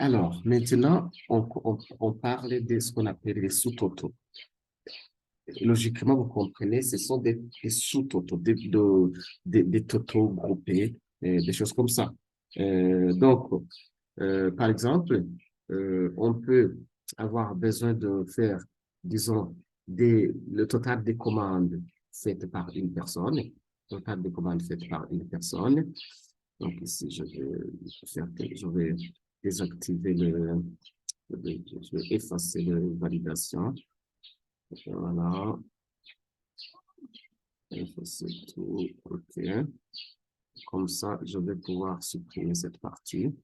Alors, maintenant, on parle de ce qu'on appelle les sous-totaux. Logiquement, vous comprenez, ce sont des sous-totaux, des totaux groupés, des choses comme ça. Donc, par exemple, on peut avoir besoin de faire, disons, le total des commandes faites par une personne, total des commandes faites par une personne. Donc ici, je vais désactiver je vais effacer la validation. Voilà, effacer tout, OK. Comme ça, je vais pouvoir supprimer cette partie.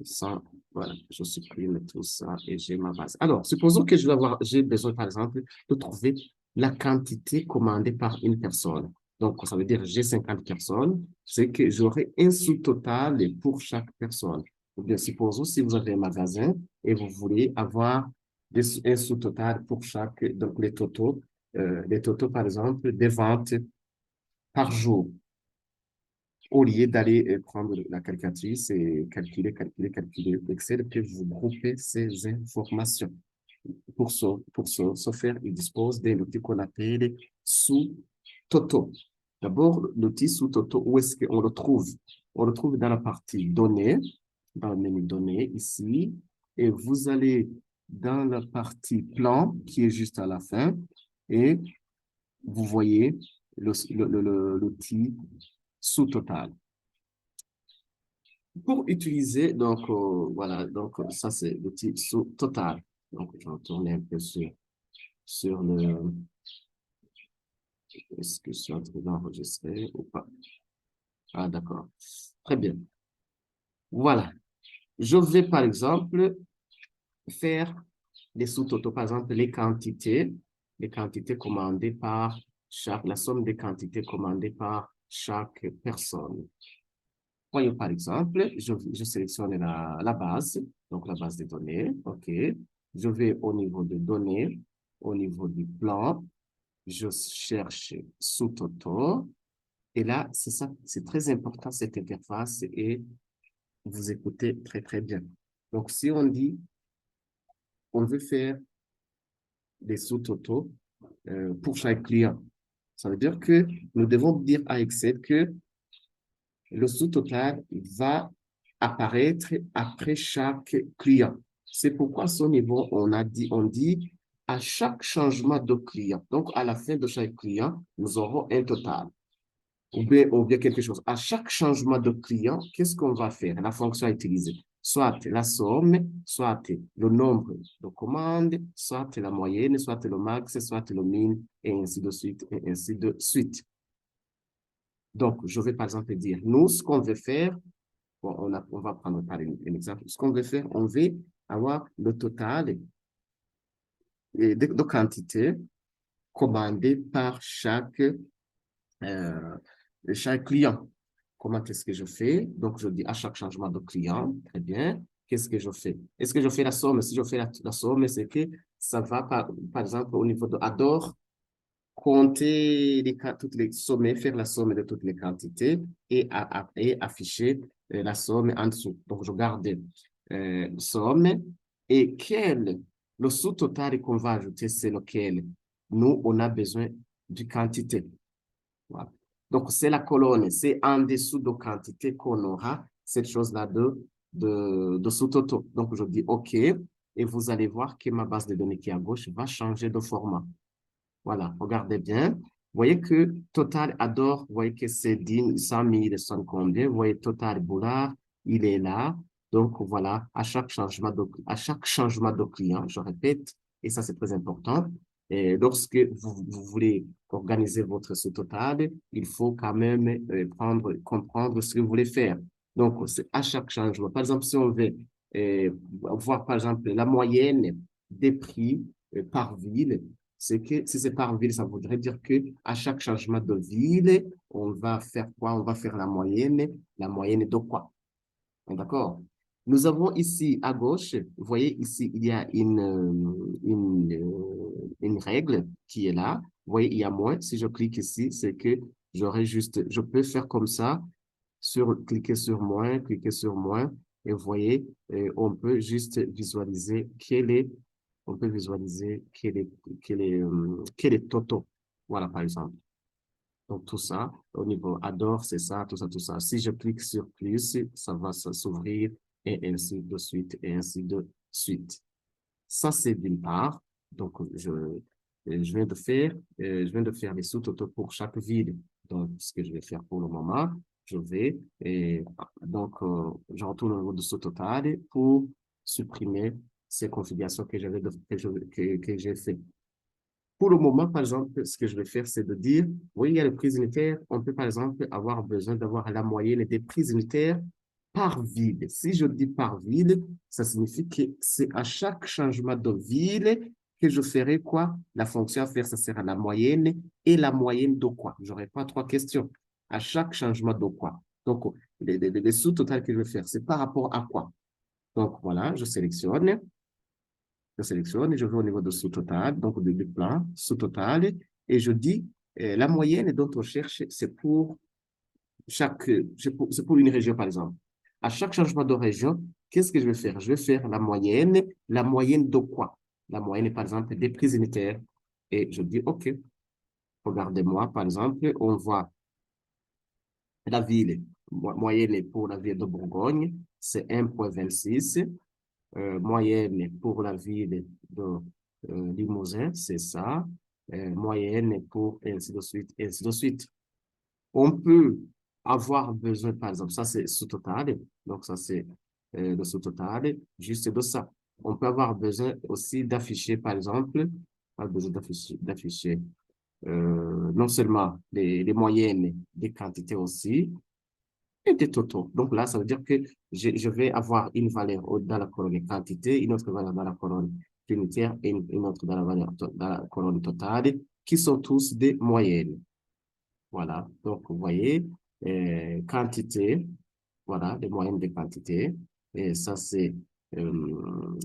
Ça, voilà, je supprime tout ça et j'ai ma base. Alors, supposons que j'ai besoin, par exemple, de trouver la quantité commandée par une personne. Donc, ça veut dire j'ai 50 personnes, c'est que j'aurai un sous-total pour chaque personne. Ou bien, supposons si vous avez un magasin et vous voulez avoir un sous-total pour chaque, donc les totaux, par exemple, des ventes par jour au lieu d'aller prendre la calculatrice et calculer Excel, puis vous groupez ces informations. Pour ce faire, il dispose d'un outil qu'on appelle sous-toto. D'abord, l'outil sous-toto, où est-ce qu'on le trouve? On le trouve dans la partie données, dans le menu données ici, et vous allez dans la partie plan qui est juste à la fin, et vous voyez l'outil sous-total. Pour utiliser, donc, voilà, donc ça c'est l'outil sous-total. Donc, je vais retourner un peu sur le, est-ce que je suis en train d'enregistrer ou pas? Ah, d'accord. Très bien. Voilà. Je vais, par exemple, faire des sous-totaux, par exemple, les quantités commandées par la somme des quantités commandées par chaque personne. Voyons, par exemple, je sélectionne la base, donc la base des données, OK. Je vais au niveau de données, au niveau du plan, je cherche sous-toto, et là, c'est ça, c'est très important, cette interface, et vous écoutez très, très bien. Donc, si on dit, on veut faire des sous-toto pour chaque client, ça veut dire que nous devons dire à Excel que le sous-total va apparaître après chaque client. C'est pourquoi ce niveau, on dit à chaque changement de client. Donc, à la fin de chaque client, nous aurons un total. Ou bien quelque chose. À chaque changement de client, qu'est-ce qu'on va faire? La fonction à utiliser. Soit la somme, soit le nombre de commandes, soit la moyenne, soit le max, soit le min, et ainsi de suite, et ainsi de suite. Donc, je vais par exemple dire, nous, ce qu'on veut faire, bon, on va prendre par un exemple. Ce qu'on veut faire, on veut avoir le total de quantité commandée par euh, chaque client. Comment est-ce que je fais? Donc, je dis à chaque changement de client, très bien. Qu'est-ce que je fais? Est-ce que je fais la somme? Si je fais la somme, c'est que ça va, par exemple, au niveau de Adore, compter toutes les sommets, faire la somme de toutes les quantités et afficher la somme en dessous. Donc, je garde somme et le sous-total qu'on va ajouter, c'est lequel? Nous, on a besoin de quantité. Voilà. Donc, c'est la colonne, c'est en dessous de quantité qu'on aura cette chose-là de sous-toto. Donc, je dis OK et vous allez voir que ma base de données qui est à gauche va changer de format. Voilà, regardez bien. Vous voyez que Total Adore, vous voyez que c'est 10, 100 000, 100 combien. Vous voyez Total Boulard, il est là. Donc voilà, à chaque changement de client, je répète, et ça c'est très important. Et lorsque vous voulez organiser votre sous-total, il faut quand même comprendre ce que vous voulez faire. Donc, c'est à chaque changement. Par exemple, si on veut voir, par exemple, la moyenne des prix par ville, c'est que si c'est par ville, ça voudrait dire que à chaque changement de ville, on va faire quoi? On va faire la moyenne de quoi? D'accord? Nous avons ici à gauche, vous voyez ici, il y a une règle qui est là. Vous voyez, il y a moins. Si je clique ici, c'est que je peux faire comme ça, cliquer sur moins, cliquer sur moins. Et vous voyez, on peut juste visualiser on peut visualiser quel est Toto. Voilà, par exemple. Donc, tout ça, au niveau Adore, c'est ça, tout ça, tout ça. Si je clique sur plus, ça va s'ouvrir et ainsi de suite, et ainsi de suite. Ça, c'est d'une part. Donc, je viens de faire les sous-totaux pour chaque ville. Donc, ce que je vais faire pour le moment, je vais, et donc, je retourne au niveau de sous-total pour supprimer ces configurations que j'ai fait. Pour le moment, par exemple, ce que je vais faire, c'est de dire, oui, il y a les prises unitaires. On peut, par exemple, avoir besoin d'avoir la moyenne des prises unitaires par ville. Si je dis par ville, ça signifie que c'est à chaque changement de ville que je ferai quoi? La fonction à faire, ça sera la moyenne et la moyenne de quoi? Je n'aurai pas trois questions. À chaque changement de quoi? Donc, les sous-totales que je vais faire, c'est par rapport à quoi? Donc, voilà, je sélectionne et je vais au niveau de sous-total, donc du plan, sous-total, et je dis la moyenne dont on cherche, c'est pour une région, par exemple. À chaque changement de région, qu'est-ce que je vais faire? Je vais faire la moyenne de quoi? La moyenne, par exemple, des prises unitaires. Et je dis, OK, regardez-moi, par exemple, on voit la ville, moyenne pour la ville de Bourgogne, c'est 1,26. Moyenne pour la ville de Limousin, c'est ça. Moyenne pour ainsi de suite, ainsi de suite. On peut avoir besoin, par exemple, ça c'est sous-total, donc ça c'est le sous-total, juste de ça. On peut avoir besoin aussi d'afficher, par exemple, pas besoin d'afficher non seulement les moyennes des quantités aussi, et des totaux. Donc là, ça veut dire que je vais avoir une valeur dans la colonne quantité, une autre valeur dans la colonne unitaire et une autre dans dans la colonne totale, qui sont tous des moyennes. Voilà. Donc, vous voyez, quantité, voilà, les moyennes des quantités. Et ça, c'est le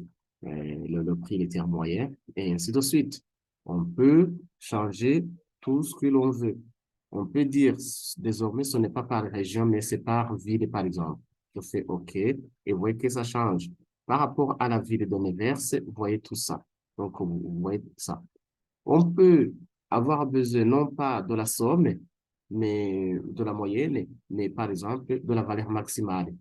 prix unitaire moyen, et ainsi de suite. On peut changer tout ce que l'on veut. On peut dire, désormais, ce n'est pas par région, mais c'est par ville, par exemple. Je fais OK, et vous voyez que ça change. Par rapport à la ville de Nevers, vous voyez tout ça. Donc, vous voyez ça. On peut avoir besoin non pas de la somme, mais de la moyenne, mais par exemple de la valeur maximale.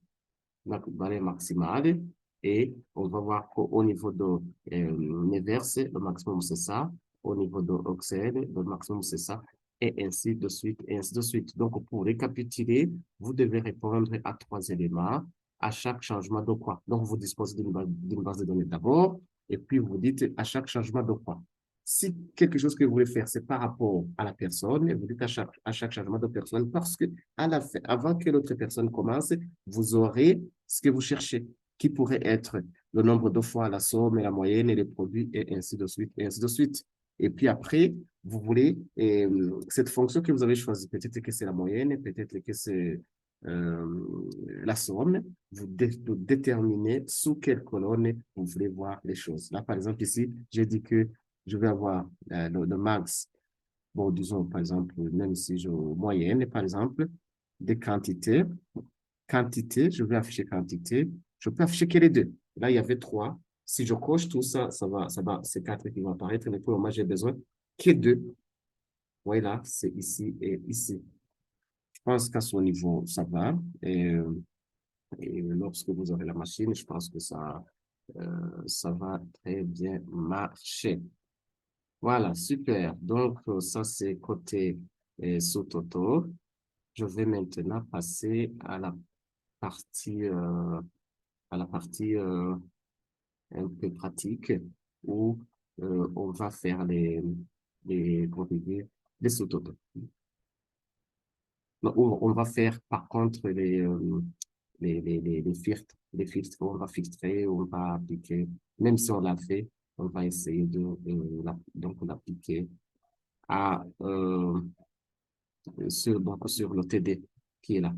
La valeur maximale, et on va voir qu'au niveau de Nevers, le maximum c'est ça. Au niveau de Oxel, le maximum c'est ça. Et ainsi de suite, et ainsi de suite. Donc, pour récapituler, vous devez répondre à trois éléments à chaque changement de quoi. Donc, vous disposez d'une base de données d'abord, et puis vous dites à chaque changement de quoi. Si quelque chose que vous voulez faire, c'est par rapport à la personne, vous dites à chaque changement de personne, parce que à la fin, avant que l'autre personne commence, vous aurez ce que vous cherchez, qui pourrait être le nombre de fois la somme et la moyenne et les produits, et ainsi de suite, et ainsi de suite. Et puis après, vous voulez cette fonction que vous avez choisie, peut-être que c'est la moyenne, peut-être que c'est la somme, vous déterminez sous quelle colonne vous voulez voir les choses. Là, par exemple, ici, j'ai dit que je vais avoir le max, bon, disons, par exemple, même si j'ai moyenne, par exemple, des quantités. Quantité, je vais afficher quantité. Je peux afficher que les deux. Là, il y avait trois. Si je coche tout ça, c'est quatre qui vont apparaître. Mais pour le moment, j'ai besoin que deux. Voilà, c'est ici et ici. Je pense qu'à ce niveau, ça va. Et lorsque vous aurez la machine, je pense que ça va très bien marcher. Voilà, super. Donc, ça, c'est côté sous Toto. Je vais maintenant passer partie, euh, à la partie un peu pratique où on va faire comment dire, les sous-Toto. Non, où on va faire, par contre, les filtres, on va filtrer, on va appliquer, même si on l'a fait, on va essayer donc l'appliquer à, sur le TD qui est là.